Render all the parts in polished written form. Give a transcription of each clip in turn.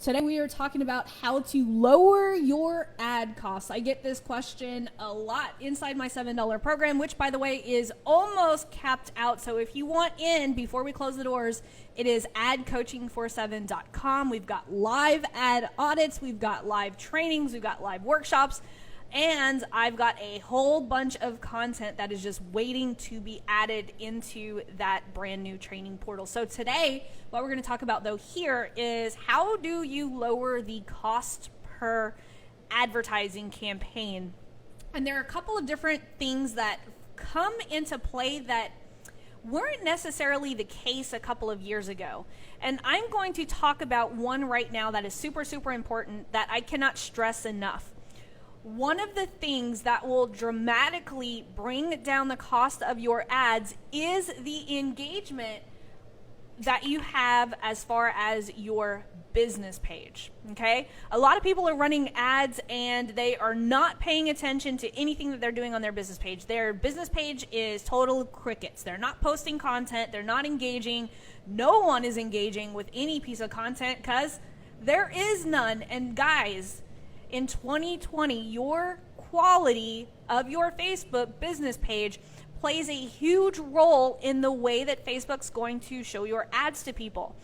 Today we are talking about how to lower your ad costs. I get this question a lot inside my $7 program, which by the way is almost capped out. So if you want in before we close the doors, it is adcoaching47.com. We've got live ad audits, we've got live trainings, we've got live workshops, and I've got a whole bunch of content that is just waiting to be added into that brand new training portal. So today, what we're going to talk about though here is how do you lower the cost per advertising campaign? And there are a couple of different things that come into play that weren't necessarily the case a couple of years ago. And I'm going to talk about one right now that is super, super important that I cannot stress enough. One of the things that will dramatically bring down the cost of your ads is the engagement that you have as far as your business page, okay? A lot of people are running ads and they are not paying attention to anything that they're doing on their business page. Their business page is total crickets. They're not posting content. They're not engaging. No one is engaging with any piece of content because there is none. And guys, in 2020, your quality of your Facebook business page plays a huge role in the way that Facebook's going to show your ads to people.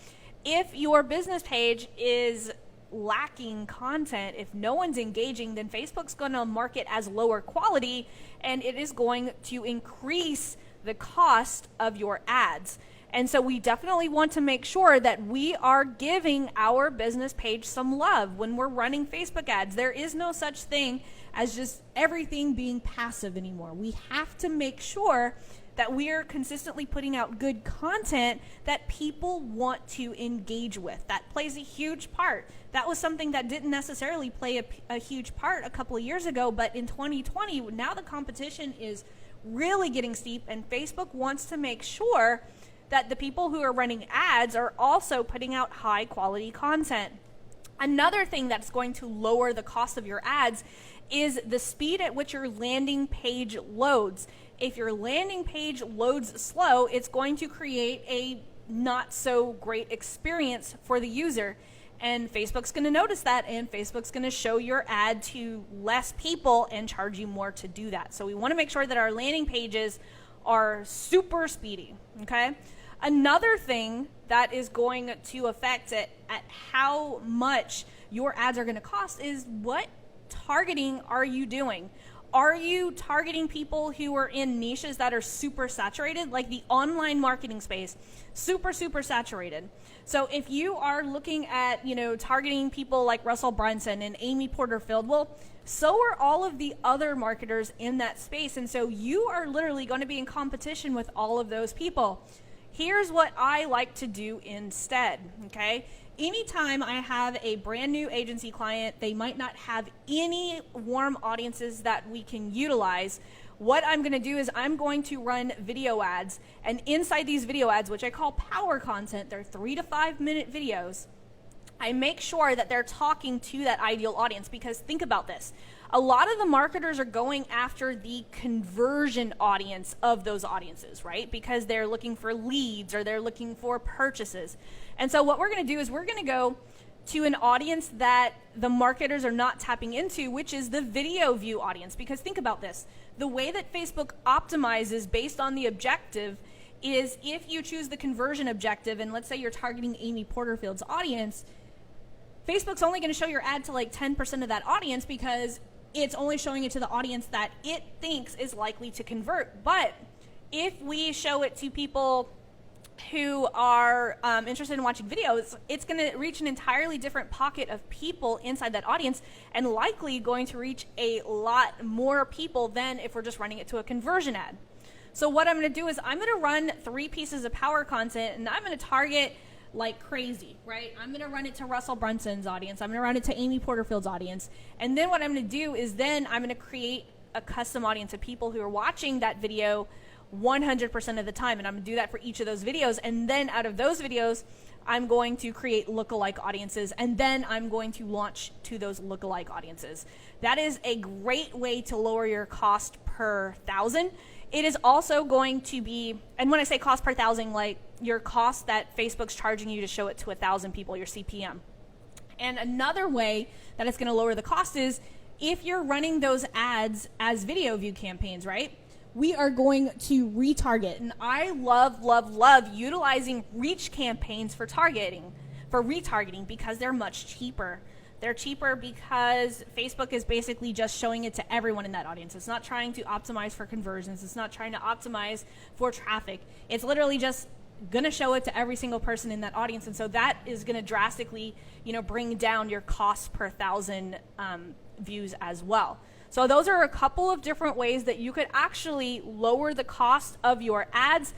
If your business page is lacking content, if no one's engaging, then Facebook's going to mark it as lower quality, and it is going to increase the cost of your ads. And so we definitely want to make sure that we are giving our business page some love when we're running Facebook ads. There is no such thing as just everything being passive anymore. We have to make sure that we are consistently putting out good content that people want to engage with. That plays a huge part. That was something that didn't necessarily play a huge part a couple of years ago, but in 2020, now the competition is really getting steep, and Facebook wants to make sure that the people who are running ads are also putting out high quality content. Another thing that's going to lower the cost of your ads is the speed at which your landing page loads. If your landing page loads slow, it's going to create a not so great experience for the user. And Facebook's going to notice that, and Facebook's going to show your ad to less people and charge you more to do that. So we want to make sure that our landing pages are super speedy, okay? Another thing that is going to affect it at how much your ads are going to cost is what targeting are you doing? Are you targeting people who are in niches that are super saturated, like the online marketing space, super, super saturated? So if you are looking at, targeting people like Russell Brunson and Amy Porterfield, well, so are all of the other marketers in that space. And so you are literally going to be in competition with all of those people. Here's what I like to do instead, okay? Anytime I have a brand new agency client, they might not have any warm audiences that we can utilize. What I'm going to do is I'm going to run video ads, and inside these video ads, which I call power content, they're 3 to 5 minute videos, I make sure that they're talking to that ideal audience, because think about this. A lot of the marketers are going after the conversion audience of those audiences, right? Because they're looking for leads or they're looking for purchases. And so what we're going to do is we're going to go to an audience that the marketers are not tapping into, which is the video view audience. Because think about this. The way that Facebook optimizes based on the objective is if you choose the conversion objective, and let's say you're targeting Amy Porterfield's audience, Facebook's only going to show your ad to like 10% of that audience because it's only showing it to the audience that it thinks is likely to convert. But if we show it to people who are interested in watching videos, it's going to reach an entirely different pocket of people inside that audience, and likely going to reach a lot more people than if we're just running it to a conversion ad. So what I'm going to do is I'm going to run 3 pieces of power content, and I'm going to target like crazy, right? I'm going to run it to Russell Brunson's audience. I'm going to run it to Amy Porterfield's audience. And then what I'm going to do is then I'm going to create a custom audience of people who are watching that video 100% of the time. And I'm going to do that for each of those videos. And then out of those videos, I'm going to create lookalike audiences. And then I'm going to launch to those lookalike audiences. That is a great way to lower your cost per thousand. It is also going to be, and when I say cost per thousand, like your cost that Facebook's charging you to show it to 1,000 people, your CPM. And another way that it's going to lower the cost is if you're running those ads as video view campaigns, right? We are going to retarget. And I love utilizing reach campaigns for retargeting because they're much cheaper. They're cheaper because Facebook is basically just showing it to everyone in that audience. It's not trying to optimize for conversions. It's not trying to optimize for traffic. It's literally just going to show it to every single person in that audience. And so that is going to drastically, bring down your cost per 1,000 views as well. So those are a couple of different ways that you could actually lower the cost of your ads.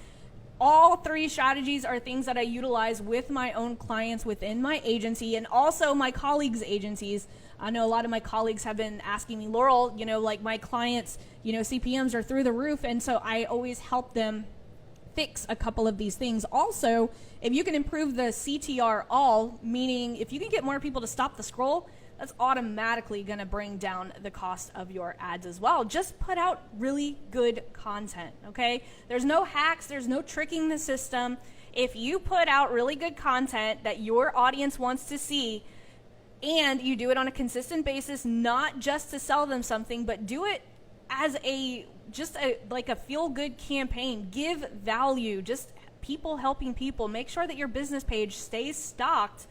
All three strategies are things that I utilize with my own clients within my agency and also my colleagues' agencies. I know a lot of my colleagues have been asking me, Laurel, like my clients, CPMs are through the roof. And so I always help them fix a couple of these things. Also, if you can improve the CTR all, meaning if you can get more people to stop the scroll, that's automatically going to bring down the cost of your ads as well. Just put out really good content, okay? There's no hacks. There's no tricking the system. If you put out really good content that your audience wants to see and you do it on a consistent basis, not just to sell them something, but do it as a feel-good campaign. Give value, just people helping people. Make sure that your business page stays stocked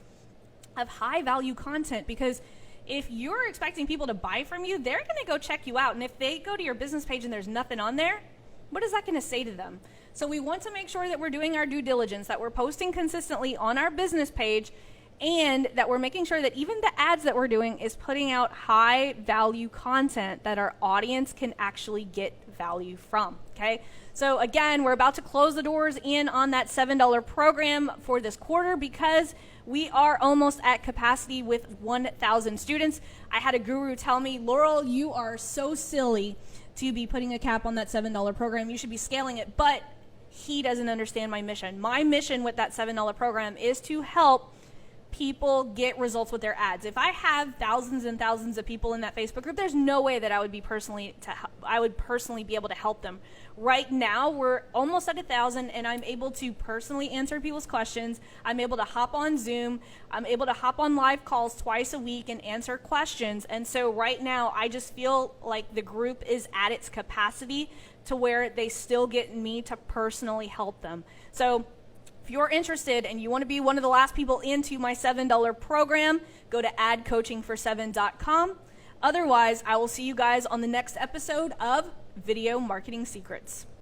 of high-value content, because if you're expecting people to buy from you, they're going to go check you out. And if they go to your business page and there's nothing on there, what is that going to say to them? So we want to make sure that we're doing our due diligence, that we're posting consistently on our business page, and that we're making sure that even the ads that we're doing is putting out high-value content that our audience can actually get value from, okay? So again, we're about to close the doors in on that $7 program for this quarter because we are almost at capacity with 1,000 students. I had a guru tell me, Laurel, you are so silly to be putting a cap on that $7 program. You should be scaling it, but he doesn't understand my mission. My mission with that $7 program is to help people get results with their ads. If I have thousands and thousands of people in that Facebook group, there's no way that I would personally be able to help them. Right now, we're almost at 1,000, and I'm able to personally answer people's questions. I'm able to hop on Zoom. I'm able to hop on live calls twice a week and answer questions. And so right now, I just feel like the group is at its capacity to where they still get me to personally help them. So if you're interested and you want to be one of the last people into my $7 program, go to adcoachingfor7.com. Otherwise, I will see you guys on the next episode of Video Marketing Secrets.